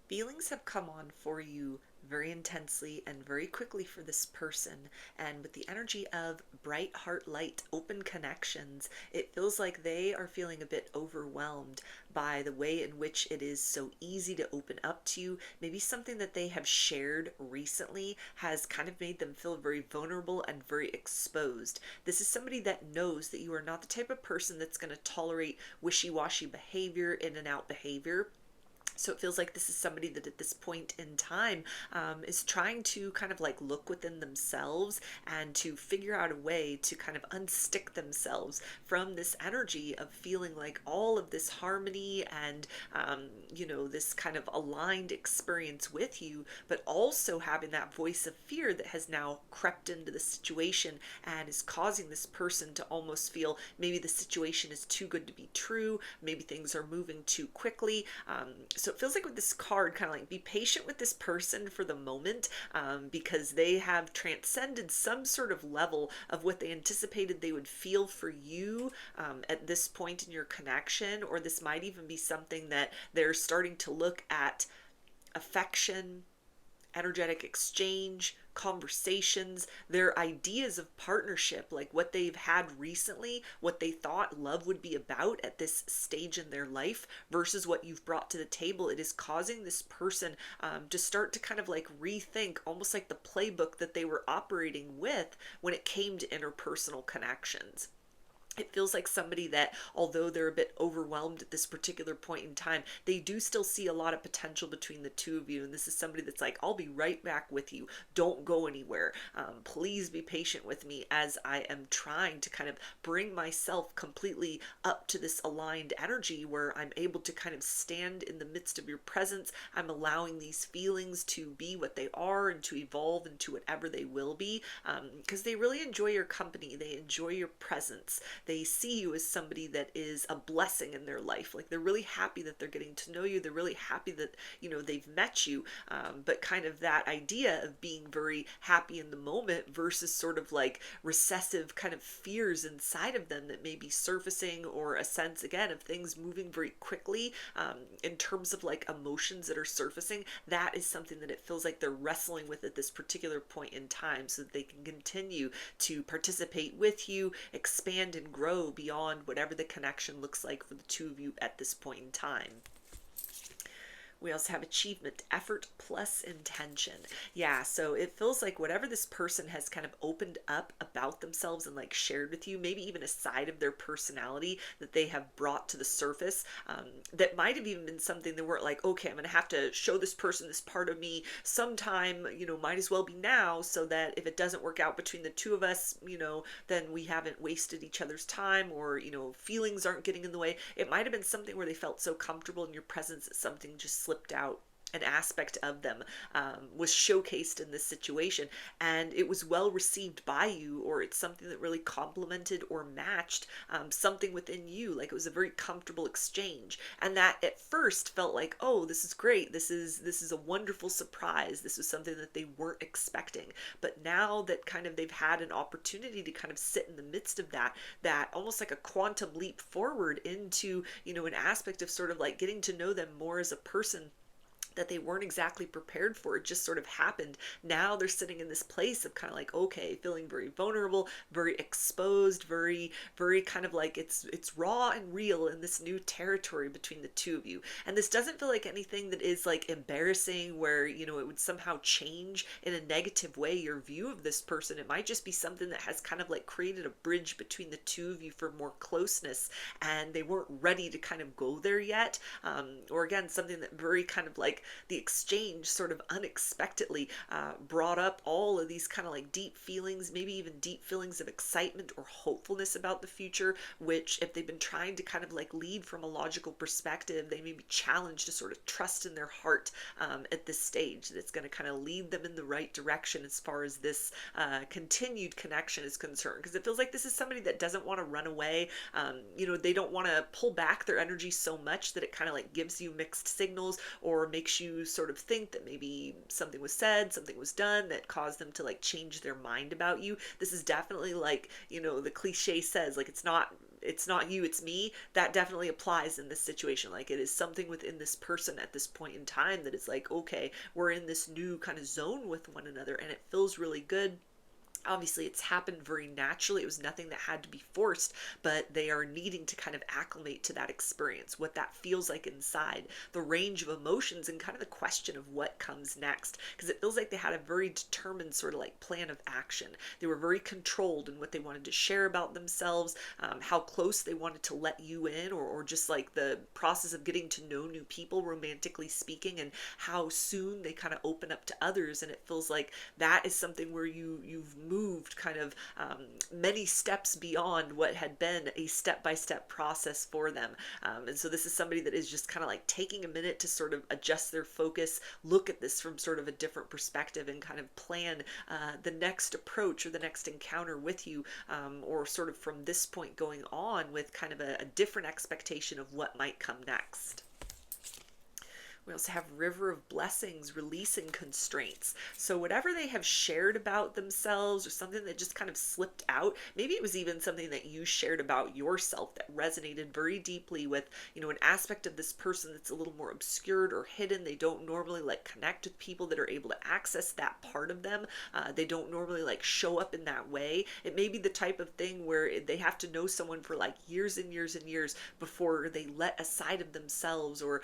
Feelings have come on for you very intensely and very quickly for this person. And with the energy of bright heart light, open connections, it feels like they are feeling a bit overwhelmed by the way in which it is so easy to open up to you. Maybe something that they have shared recently has kind of made them feel very vulnerable and very exposed. This is somebody that knows that you are not the type of person that's going to tolerate wishy washy behavior, in and out behavior. So it feels like this is somebody that at this point in time is trying to kind of like look within themselves and to figure out a way to kind of unstick themselves from this energy of feeling like all of this harmony and, this kind of aligned experience with you, but also having that voice of fear that has now crept into the situation and is causing this person to almost feel maybe the situation is too good to be true, maybe things are moving too quickly. So it feels like with this card, kind of like be patient with this person for the moment, because they have transcended some sort of level of what they anticipated they would feel for you at this point in your connection, or this might even be something that they're starting to look at affection, energetic exchange, conversations, their ideas of partnership, like what they've had recently, what they thought love would be about at this stage in their life versus what you've brought to the table. It is causing this person to start to kind of like rethink almost like the playbook that they were operating with when it came to interpersonal connections. It feels like somebody that, although they're a bit overwhelmed at this particular point in time, they do still see a lot of potential between the two of you. And this is somebody that's like, I'll be right back with you. Don't go anywhere. Please be patient with me as I am trying to kind of bring myself completely up to this aligned energy where I'm able to kind of stand in the midst of your presence. I'm allowing these feelings to be what they are and to evolve into whatever they will be, because they really enjoy your company. They enjoy your presence. They see you as somebody that is a blessing in their life. Like they're really happy that they're getting to know you. They're really happy that, they've met you. But kind of that idea of being very happy in the moment versus sort of like recessive kind of fears inside of them that may be surfacing, or a sense again of things moving very quickly, in terms of like emotions that are surfacing. That is something that it feels like they're wrestling with at this particular point in time, so that they can continue to participate with you, expand and grow beyond whatever the connection looks like for the two of you at this point in time. We also have achievement, effort plus intention. Yeah, so it feels like whatever this person has kind of opened up about themselves and like shared with you, maybe even a side of their personality that they have brought to the surface, that might have even been something they weren't like, okay, I'm going to have to show this person this part of me sometime, might as well be now, so that if it doesn't work out between the two of us, then we haven't wasted each other's time, or, feelings aren't getting in the way. It might have been something where they felt so comfortable in your presence that something just slipped out. An aspect of them was showcased in this situation, and it was well received by you, or it's something that really complemented or matched something within you. Like it was a very comfortable exchange, and that at first felt like, oh, this is great. This is a wonderful surprise. This was something that they weren't expecting. But now that kind of they've had an opportunity to kind of sit in the midst of that almost like a quantum leap forward into an aspect of sort of like getting to know them more as a person that they weren't exactly prepared for. It just sort of happened. Now they're sitting in this place of kind of like, okay, feeling very vulnerable, very exposed, very, very kind of like it's raw and real in this new territory between the two of you. And this doesn't feel like anything that is like embarrassing, where, it would somehow change in a negative way your view of this person. It might just be something that has kind of like created a bridge between the two of you for more closeness, and they weren't ready to kind of go there yet. Or again, something that very kind of like the exchange sort of unexpectedly brought up all of these kind of like deep feelings, maybe even deep feelings of excitement or hopefulness about the future, which if they've been trying to kind of like lead from a logical perspective, they may be challenged to sort of trust in their heart at this stage, that's going to kind of lead them in the right direction as far as this continued connection is concerned. Because it feels like this is somebody that doesn't want to run away. They don't want to pull back their energy so much that it kind of like gives you mixed signals, or makes you sort of think that maybe something was said, something was done that caused them to like change their mind about you. This is definitely like, the cliche says, like it's not it's not you, it's me, that definitely applies in this situation. Like it is something within this person at this point in time that is like, okay, we're in this new kind of zone with one another and it feels really good. Obviously it's happened very naturally, it was nothing that had to be forced, but they are needing to kind of acclimate to that experience, what that feels like inside, the range of emotions, and kind of the question of what comes next, because it feels like they had a very determined sort of like plan of action. They were very controlled in what they wanted to share about themselves, how close they wanted to let you in, or just like the process of getting to know new people, romantically speaking, and how soon they kind of open up to others. And it feels like that is something where you've moved kind of many steps beyond what had been a step-by-step process for them. And so this is somebody that is just kind of like taking a minute to sort of adjust their focus, look at this from sort of a different perspective, and kind of plan the next approach or the next encounter with you, or sort of from this point going on with kind of a different expectation of what might come next. We also have River of Blessings, releasing constraints. So whatever they have shared about themselves or something that just kind of slipped out, maybe it was even something that you shared about yourself that resonated very deeply with, an aspect of this person that's a little more obscured or hidden. They don't normally like connect with people that are able to access that part of them. They don't normally like show up in that way. It may be the type of thing where they have to know someone for like years and years and years before they let a side of themselves, or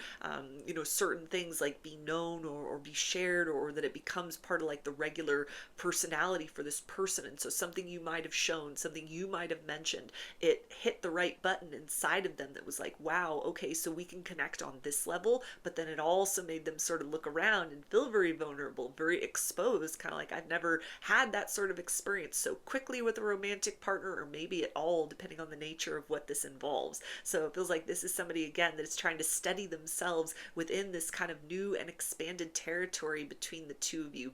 certain things like be known, or be shared, or that it becomes part of like the regular personality for this person. And so something you might have shown, something you might have mentioned, it hit the right button inside of them that was like, wow, okay, so we can connect on this level. But then it also made them sort of look around and feel very vulnerable, very exposed, kind of like, I've never had that sort of experience so quickly with a romantic partner, or maybe at all, depending on the nature of what this involves. So it feels like this is somebody, again, that is trying to steady themselves within this kind of new and expanded territory between the two of you,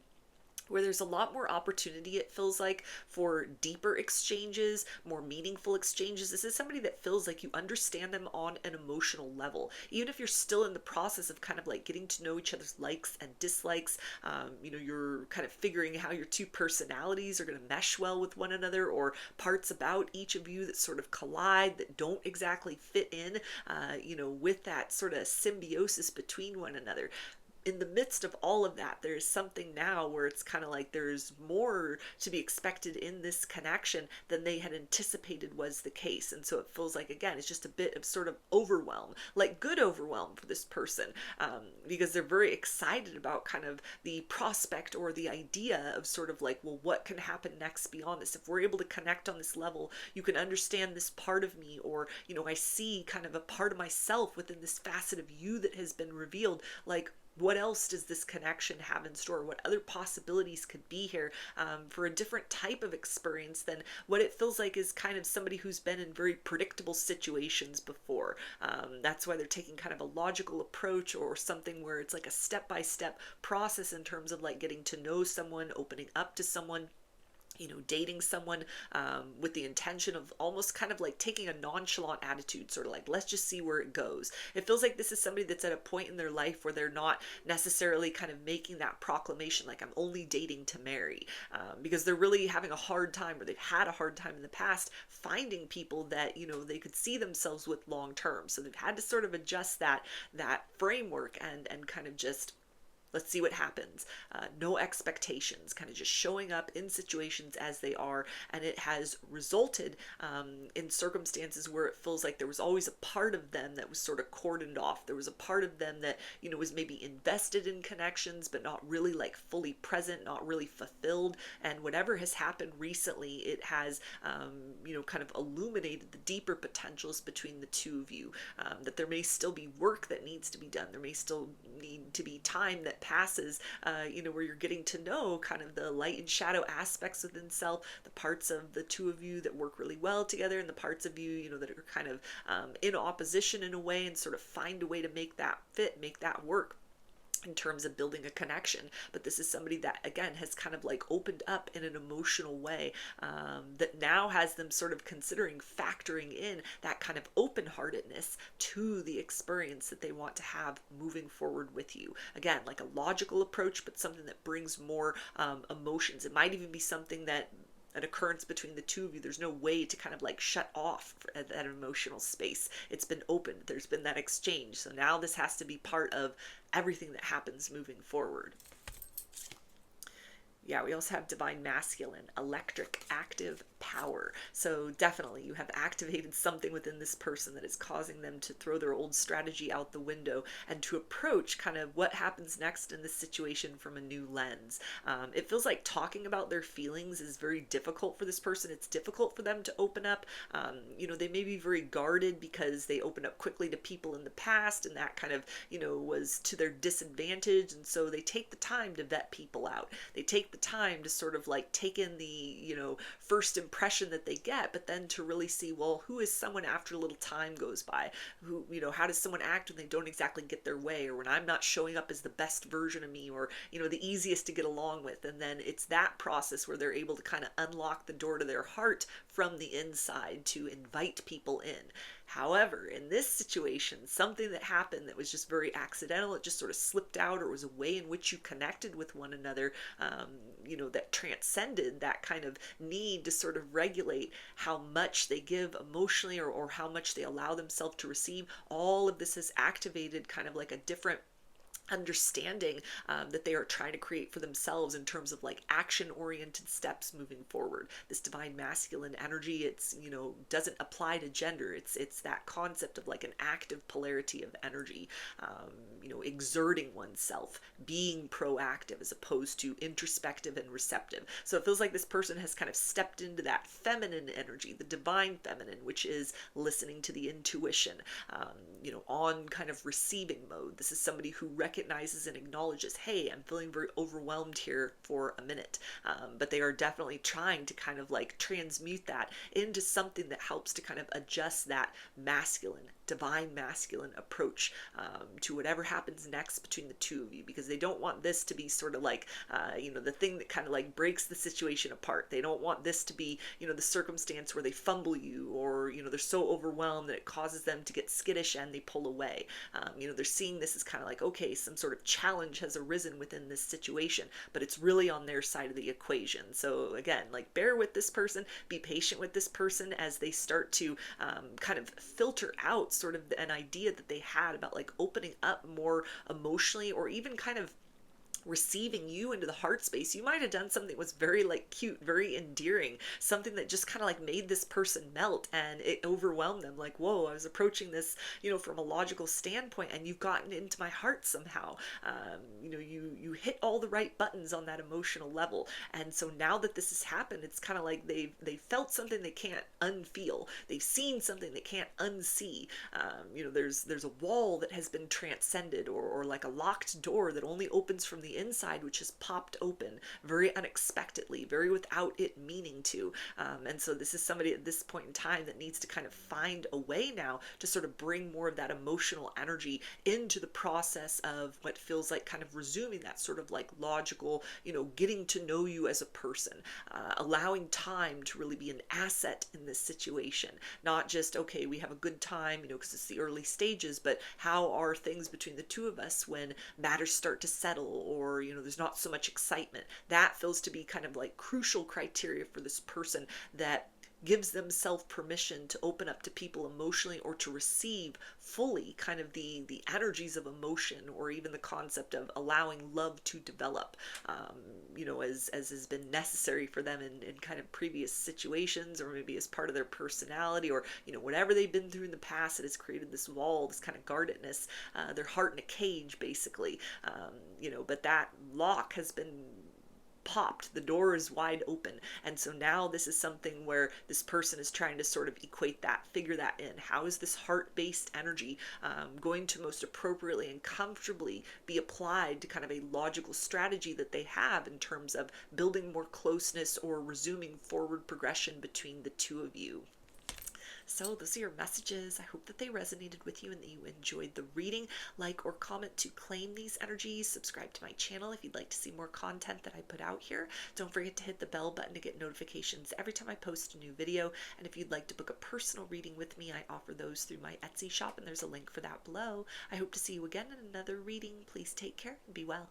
where there's a lot more opportunity, it feels like, for deeper exchanges, more meaningful exchanges. This is somebody that feels like you understand them on an emotional level. Even if you're still in the process of kind of like getting to know each other's likes and dislikes, you're kind of figuring how your two personalities are going to mesh well with one another, or parts about each of you that sort of collide, that don't exactly fit in, with that sort of symbiosis between one another. In the midst of all of that, there's something now where it's kind of like there's more to be expected in this connection than they had anticipated was the case. And so it feels like, again, it's just a bit of sort of overwhelm, like good overwhelm for this person, because they're very excited about kind of the prospect or the idea of sort of like, well, what can happen next beyond this? If we're able to connect on this level, you can understand this part of me, or, I see kind of a part of myself within this facet of you that has been revealed. Like, what else does this connection have in store? What other possibilities could be here, for a different type of experience than what it feels like is kind of somebody who's been in very predictable situations before. That's why they're taking kind of a logical approach, or something where it's like a step-by-step process in terms of like getting to know someone, opening up to someone, dating someone, with the intention of almost kind of like taking a nonchalant attitude, sort of like, let's just see where it goes. It feels like this is somebody that's at a point in their life where they're not necessarily kind of making that proclamation, like, I'm only dating to marry, because they're really having a hard time, or they've had a hard time in the past finding people that, they could see themselves with long term. So they've had to sort of adjust that framework, and kind of just, let's see what happens. No expectations, kind of just showing up in situations as they are. And it has resulted, in circumstances where it feels like there was always a part of them that was sort of cordoned off. There was a part of them that, was maybe invested in connections, but not really like fully present, not really fulfilled. And whatever has happened recently, it has, kind of illuminated the deeper potentials between the two of you. That there may still be work that needs to be done. There may still need to be time that passes, where you're getting to know kind of the light and shadow aspects within self, the parts of the two of you that work really well together, and the parts of you, that are kind of, in opposition in a way, and sort of find a way to make that fit, make that work in terms of building a connection. But this is somebody that, again, has kind of like opened up in an emotional way, that now has them sort of considering factoring in that kind of open-heartedness to the experience that they want to have moving forward with you. Again, like a logical approach, but something that brings more, emotions. It might even be something that an occurrence between the two of you. There's no way to kind of like shut off that emotional space. It's been opened. There's been that exchange. So now this has to be part of everything that happens moving forward. Yeah, we also have divine masculine, electric, active power. So definitely you have activated something within this person that is causing them to throw their old strategy out the window and to approach kind of what happens next in this situation from a new lens. It feels like talking about their feelings is very difficult for this person. It's difficult for them to open up. They may be very guarded because they opened up quickly to people in the past, and that kind of, was to their disadvantage. And so they take the time to vet people out. They take the time to sort of like take in the, first impression that they get, but then to really see, well, who is someone after a little time goes by? Who, how does someone act when they don't exactly get their way, or when I'm not showing up as the best version of me, or, the easiest to get along with? And then it's that process where they're able to kind of unlock the door to their heart from the inside to invite people in. However, in this situation, something that happened that was just very accidental, it just sort of slipped out, or was a way in which you connected with one another, that transcended that kind of need to sort of regulate how much they give emotionally, or how much they allow themselves to receive. All of this has activated kind of like a different understanding that they are trying to create for themselves in terms of like action oriented steps moving forward. This divine masculine energy, it's, doesn't apply to gender. It's that concept of like an active polarity of energy, exerting oneself, being proactive as opposed to introspective and receptive. So it feels like this person has kind of stepped into that feminine energy, the divine feminine, which is listening to the intuition, on kind of receiving mode. This is somebody who recognizes and acknowledges, hey, I'm feeling very overwhelmed here for a minute. But they are definitely trying to kind of like transmute that into something that helps to kind of adjust that masculine, divine masculine approach to whatever happens next between the two of you, because they don't want this to be sort of like, the thing that kind of like breaks the situation apart. They don't want this to be, the circumstance where they fumble you, or, they're so overwhelmed that it causes them to get skittish and they pull away. They're seeing this as kind of like, okay, some sort of challenge has arisen within this situation, but it's really on their side of the equation. So again, like, bear with this person, be patient with this person as they start to kind of filter out sort of an idea that they had about like opening up more emotionally, or even kind of receiving you into the heart space. You might have done something that was very like cute, very endearing, something that just kind of like made this person melt, and it overwhelmed them. Like, whoa, I was approaching this, from a logical standpoint, and you've gotten into my heart somehow. You hit all the right buttons on that emotional level. And so now that this has happened, it's kind of like they felt something they can't unfeel. They've seen something they can't unsee. There's a wall that has been transcended, or like a locked door that only opens from the inside, which has popped open very unexpectedly, very without it meaning to. And so this is somebody at this point in time that needs to kind of find a way now to sort of bring more of that emotional energy into the process of what feels like kind of resuming that sort of like logical, getting to know you as a person, allowing time to really be an asset in this situation. Not just, okay, we have a good time, because it's the early stages, but how are things between the two of us when matters start to settle, or there's not so much excitement. That feels to be kind of like crucial criteria for this person that gives themselves permission to open up to people emotionally, or to receive fully kind of the energies of emotion, or even the concept of allowing love to develop, as has been necessary for them in kind of previous situations, or maybe as part of their personality, or whatever they've been through in the past that has created this wall, this kind of guardedness, their heart in a cage basically. But that lock has been popped, the door is wide open. And so now this is something where this person is trying to sort of equate that, figure that in. How is this heart-based energy going to most appropriately and comfortably be applied to kind of a logical strategy that they have in terms of building more closeness, or resuming forward progression between the two of you? So those are your messages. I hope that they resonated with you and that you enjoyed the reading. Like or comment to claim these energies. Subscribe to my channel if you'd like to see more content that I put out here. Don't forget to hit the bell button to get notifications every time I post a new video. And if you'd like to book a personal reading with me, I offer those through my Etsy shop, and there's a link for that below. I hope to see you again in another reading. Please take care and be well.